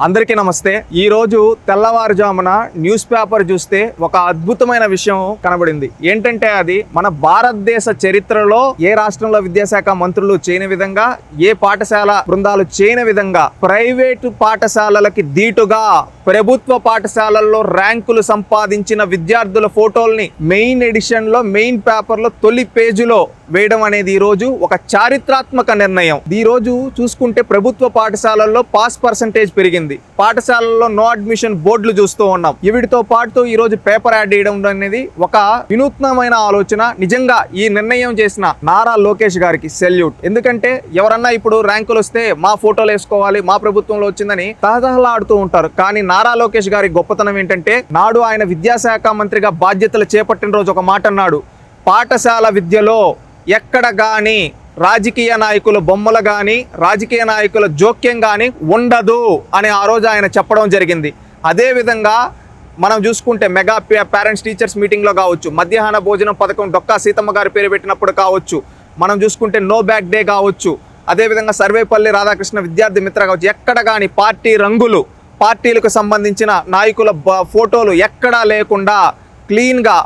అందరికీ నమస్తే। ఈ రోజు తెల్లవారుజామున న్యూస్ పేపర్ చూస్తే ఒక అద్భుతమైన విషయం కనబడింది। ఏంటంటే అది మన భారతదేశ చరిత్రలో ఏ రాష్ట్రంలో విద్యాశాఖ మంత్రులు చేయని విధంగా, ఏ పాఠశాల బృందాలు చేయని విధంగా ప్రైవేటు పాఠశాలలకి దీటుగా ప్రభుత్వ పాఠశాలల్లో ర్యాంకులు సంపాదించిన విద్యార్థుల ఫోటోల్ని మెయిన్ ఎడిషన్ లో, మెయిన్ పేపర్ లో తొలి పేజీలో వేయడం అనేది ఈ రోజు ఒక చారిత్రాత్మక నిర్ణయం। ఈ రోజు చూసుకుంటే ప్రభుత్వ పాఠశాలల్లో పాస్ పర్సంటేజ్ పెరిగింది, పాఠశాలల్లో నో అడ్మిషన్ బోర్డులు చూస్తూ ఉన్నాం। వీటితో పాటు ఈ రోజు పేపర్ యాడ్ చేయడం అనేది ఒక వినూత్నమైన ఆలోచన। నిజంగా ఈ నిర్ణయం చేసిన నారా లోకేష్ గారికి సెల్యూట్। ఎందుకంటే ఎవరన్నా ఇప్పుడు ర్యాంకులు వస్తే మా ఫోటోలు వేసుకోవాలి, మా ప్రభుత్వంలో వచ్చిందని తహతహలాడుతూ ఉంటారు। కానీ నారా లోకేష్ గారి గొప్పతనం ఏంటంటే, నాడు ఆయన విద్యాశాఖ మంత్రిగా బాధ్యతలు చేపట్టిన రోజు ఒక మాట అన్నాడు, పాఠశాల విద్యలో ఎక్కడ గాని రాజకీయ నాయకుల బొమ్మలు కానీ, రాజకీయ నాయకుల జోక్యం కానీ ఉండదు అని ఆ రోజు ఆయన చెప్పడం జరిగింది। అదేవిధంగా మనం చూసుకుంటే మెగా పేరెంట్స్ టీచర్స్ మీటింగ్లో కావచ్చు, మధ్యాహ్న భోజనం పథకం డొక్కా సీతమ్మ గారి పేరు పెట్టినప్పుడు కావచ్చు, మనం చూసుకుంటే నో బ్యాక్ డే కావచ్చు, అదేవిధంగా సర్వేపల్లి రాధాకృష్ణ విద్యార్థి మిత్ర కావచ్చు, ఎక్కడ కానీ పార్టీ రంగులు, పార్టీలకు సంబంధించిన నాయకుల ఫోటోలు ఎక్కడా లేకుండా క్లీన్గా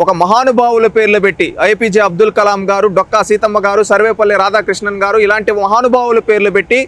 ఒక మహానుభావుల పేర్లు పెట్టి, ఏపీజే అబ్దుల్ కలాం గారు, డొక్కా సీతమ్మ గారు, సర్వేపల్లి రాధాకృష్ణన్ గారు, ఇలాంటి మహానుభావుల పేర్లు పెట్టి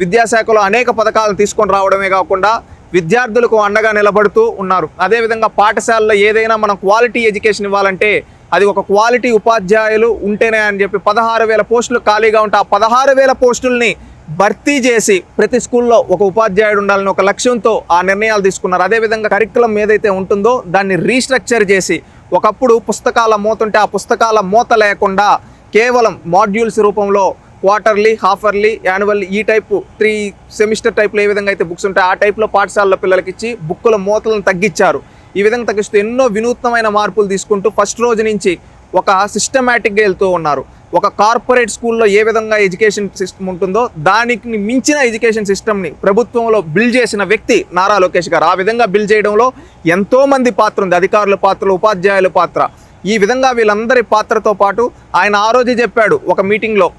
విద్యాశాఖలో అనేక పథకాలను తీసుకొని రావడమే కాకుండా విద్యార్థులకు అండగా నిలబడుతూ ఉన్నారు। అదేవిధంగా పాఠశాలలో ఏదైనా మనం క్వాలిటీ ఎడ్యుకేషన్ ఇవ్వాలంటే అది ఒక క్వాలిటీ ఉపాధ్యాయులు ఉంటేనే అని చెప్పి 16,000 పోస్టులు ఖాళీగా ఉంటే ఆ 16,000 పోస్టుల్ని భర్తీ చేసి ప్రతి స్కూల్లో ఒక ఉపాధ్యాయుడు ఉండాలని ఒక లక్ష్యంతో ఆ నిర్ణయాలు తీసుకున్నారు। అదేవిధంగా కరికులం ఏదైతే ఉంటుందో దాన్ని రీస్ట్రక్చర్ చేసి, ఒకప్పుడు పుస్తకాల మూత ఉంటే ఆ పుస్తకాల మూత లేకుండా కేవలం మాడ్యూల్స్ రూపంలో క్వార్టర్లీ, హాఫర్లీ, యాన్యువల్లీ ఈ టైపు 3 సెమిస్టర్ టైప్లో ఏ విధంగా అయితే బుక్స్ ఉంటాయి ఆ టైప్లో పాఠశాలలో పిల్లలకి ఇచ్చి బుక్కుల మూతలను తగ్గించారు। ఈ విధంగా తగ్గిస్తూ ఎన్నో వినూత్నమైన మార్పులు తీసుకుంటూ ఫస్ట్ రోజు నుంచి ఒక సిస్టమేటిక్గా వెళ్తూ ఉన్నారు। ఒక కార్పొరేట్ స్కూల్లో ఏ విధంగా ఎడ్యుకేషన్ సిస్టమ్ ఉంటుందో దానికి మించిన ఎడ్యుకేషన్ సిస్టమ్ని ప్రభుత్వంలో బిల్డ్ చేసిన వ్యక్తి నారా లోకేష్ గారు। ఆ విధంగా బిల్డ్ చేయడంలో ఎంతోమంది పాత్ర ఉంది, అధికారుల పాత్ర, ఉపాధ్యాయుల పాత్ర। ఈ విధంగా వీళ్ళందరి పాత్రతో పాటు ఆయన ఆ రోజే చెప్పాడు ఒక మీటింగ్లో,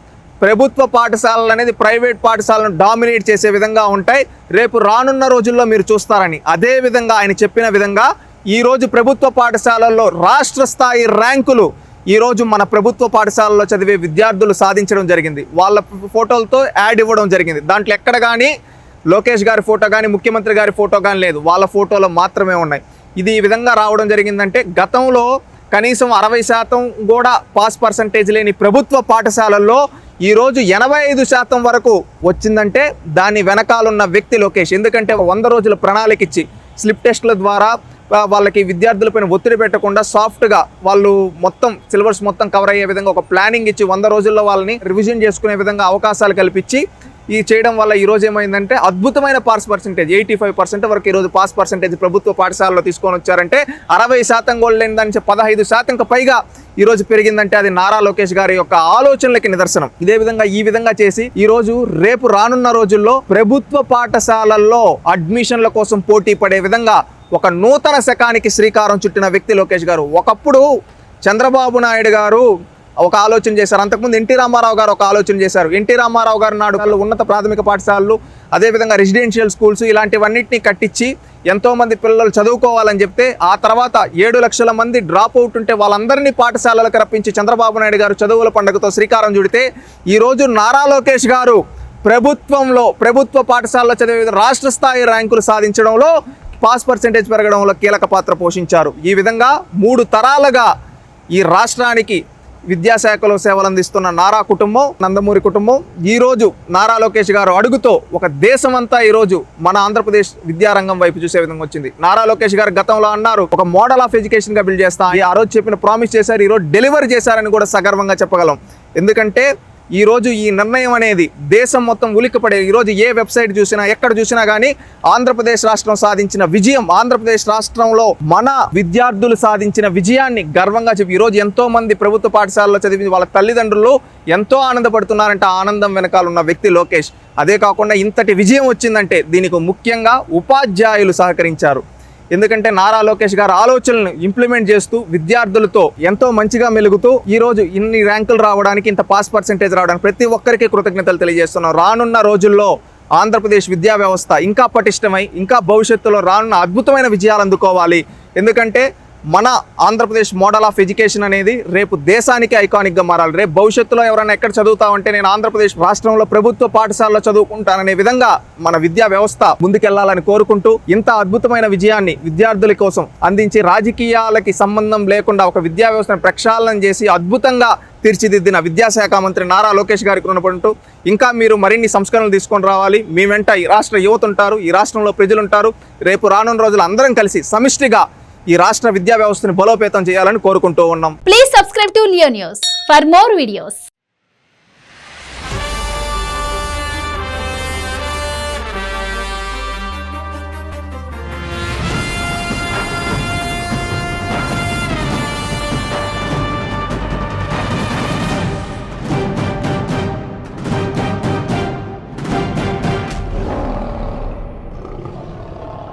ప్రభుత్వ పాఠశాలలు అనేది ప్రైవేట్ పాఠశాలను డామినేట్ చేసే విధంగా ఉంటాయి, రేపు రానున్న రోజుల్లో మీరు చూస్తారని। అదేవిధంగా ఆయన చెప్పిన విధంగా ఈరోజు ప్రభుత్వ పాఠశాలల్లో రాష్ట్ర స్థాయి ర్యాంకులు ఈరోజు మన ప్రభుత్వ పాఠశాలలో చదివే విద్యార్థులు సాధించడం జరిగింది। వాళ్ళ ఫోటోలతో యాడ్ ఇవ్వడం జరిగింది। దాంట్లో ఎక్కడ కానీ లోకేష్ గారి ఫోటో కానీ, ముఖ్యమంత్రి గారి ఫోటో కానీ లేదు, వాళ్ళ ఫోటోలు మాత్రమే ఉన్నాయి। ఇది ఈ విధంగా రావడం జరిగిందంటే గతంలో కనీసం 60% కూడా పాస్ పర్సంటేజ్ లేని ప్రభుత్వ పాఠశాలల్లో ఈరోజు 85% వరకు వచ్చిందంటే దాని వెనకాలన్న వ్యక్తి లోకేష్। ఎందుకంటే 100 రోజుల ప్రణాళిక ఇచ్చి స్లిప్ టెస్టుల ద్వారా వాళ్ళకి విద్యార్థులపైన ఒత్తిడి పెట్టకుండా సాఫ్ట్గా వాళ్ళు మొత్తం సిలబస్ మొత్తం కవర్ అయ్యే విధంగా ఒక ప్లానింగ్ ఇచ్చి 100 రోజుల్లో వాళ్ళని రివిజన్ చేసుకునే విధంగా అవకాశాలు కల్పించి ఈ చేయడం వల్ల ఈరోజు ఏమైందంటే అద్భుతమైన పాస్ పర్సంటేజ్ 85% వరకు ఈరోజు పాస్ పర్సంటేజ్ ప్రభుత్వ పాఠశాలలో తీసుకొని వచ్చారంటే 60% కూడా లేని 15% పైగా ఈరోజు పెరిగిందంటే అది నారా లోకేష్ గారి యొక్క ఆలోచనలకి నిదర్శనం। ఇదే విధంగా ఈ విధంగా చేసి ఈరోజు రేపు రానున్న రోజుల్లో ప్రభుత్వ పాఠశాలల్లో అడ్మిషన్ల కోసం పోటీ పడే విధంగా ఒక నూతన శకానికి శ్రీకారం చుట్టిన వ్యక్తి లోకేష్ గారు। ఒకప్పుడు చంద్రబాబు నాయుడు గారు ఒక ఆలోచన చేశారు, అంతకుముందు ఎన్టీ రామారావు గారు ఒక ఆలోచన చేశారు। ఎన్టీ రామారావు గారు నాడు ఉన్నత ప్రాథమిక పాఠశాలలు, అదేవిధంగా రెసిడెన్షియల్ స్కూల్స్ ఇలాంటివన్నింటినీ కట్టించి ఎంతోమంది పిల్లలు చదువుకోవాలని చెప్తే ఆ తర్వాత 7 లక్షల మంది డ్రాప్ అవుట్ ఉంటే వాళ్ళందరినీ పాఠశాలలకు రప్పించి చంద్రబాబు నాయుడు గారు చదువుల పండుగతో శ్రీకారం చుడితే ఈరోజు నారా లోకేష్ గారు ప్రభుత్వ పాఠశాలలో చదివే రాష్ట్ర స్థాయి ర్యాంకులు సాధించడంలో, పాస్ పర్సెంటేజ్ పెరగడంలో కీలక పాత్ర పోషించారు। ఈ విధంగా 3 తరాలుగా ఈ రాష్ట్రానికి విద్యాశాఖలో సేవలు అందిస్తున్న నారా కుటుంబం, నందమూరి కుటుంబం ఈరోజు నారా లోకేష్ గారు అడుగుతో ఒక దేశమంతా ఈరోజు మన ఆంధ్రప్రదేశ్ విద్యారంగం వైపు చూసే విధంగా వచ్చింది। నారా లోకేష్ గారు గతంలో అన్నారు ఒక మోడల్ ఆఫ్ ఎడ్యుకేషన్ గా బిల్డ్ చేస్తా, ఆ రోజు చెప్పిన ప్రామిస్ చేశారు, ఈరోజు డెలివరీ చేశారని కూడా సగర్వంగా చెప్పగలం। ఎందుకంటే ఈరోజు ఈ నిర్ణయం అనేది దేశం మొత్తం ఉలిక్కిపడే, ఈరోజు ఏ వెబ్సైట్ చూసినా ఎక్కడ చూసినా కానీ ఆంధ్రప్రదేశ్ రాష్ట్రం సాధించిన విజయం, ఆంధ్రప్రదేశ్ రాష్ట్రంలో మన విద్యార్థులు సాధించిన విజయాన్ని గర్వంగా చెప్పి ఈరోజు ఎంతో మంది ప్రభుత్వ పాఠశాలలో చదివి వాళ్ళ తల్లిదండ్రులు ఎంతో ఆనందపడుతున్నారంటే ఆ ఆనందం వెనకాల ఉన్న వ్యక్తి లోకేష్। అదే కాకుండా ఇంతటి విజయం వచ్చిందంటే దీనికి ముఖ్యంగా ఉపాధ్యాయులు సహకరించారు। ఎందుకంటే నారా లోకేష్ గారు ఆలోచనలను ఇంప్లిమెంట్ చేస్తూ విద్యార్థులతో ఎంతో మంచిగా మెలుగుతూ ఈ రోజు ఇన్ని ర్యాంకులు రావడానికి, ఇంత పాస్ పర్సెంటేజ్ రావడానికి ప్రతి ఒక్కరికి కృతజ్ఞతలు తెలియజేస్తున్నాం। రానున్న రోజుల్లో ఆంధ్రప్రదేశ్ విద్యా వ్యవస్థ ఇంకా పటిష్టమై ఇంకా భవిష్యత్తులో రానున్న అద్భుతమైన విజయాలు అందుకోవాలి. ఎందుకంటే మన ఆంధ్రప్రదేశ్ మోడల్ ఆఫ్ ఎడ్యుకేషన్ అనేది రేపు దేశానికి ఐకానిక్గా మారాలి. రేపు భవిష్యత్తులో ఎవరైనా ఎక్కడ చదువుతామంటే నేను ఆంధ్రప్రదేశ్ రాష్ట్రంలో ప్రభుత్వ పాఠశాలలో చదువుకుంటాననే విధంగా మన విద్యా వ్యవస్థ ముందుకెళ్లాలని కోరుకుంటూ ఇంత అద్భుతమైన విజయాన్ని విద్యార్థుల కోసం అందించి రాజకీయాలకి సంబంధం లేకుండా ఒక విద్యా వ్యవస్థను ప్రక్షాళన చేసి అద్భుతంగా తీర్చిదిద్దిన విద్యాశాఖ మంత్రి నారా లోకేష్ గారికి రుణపడుతూ ఇంకా మీరు మరిన్ని సంస్కరణలు తీసుకొని రావాలి. మీ వెంట ఈ రాష్ట్ర యువత ఉంటారు, ఈ రాష్ట్రంలో ప్రజలు ఉంటారు. రేపు రానున్న రోజులు అందరం కలిసి సమిష్టిగా ఈ రాష్ట్ర విద్యా వ్యవస్థను బలోపేతం చేయాలని కోరుకుంటూ ఉన్నాం. Please subscribe to Leo news for more videos.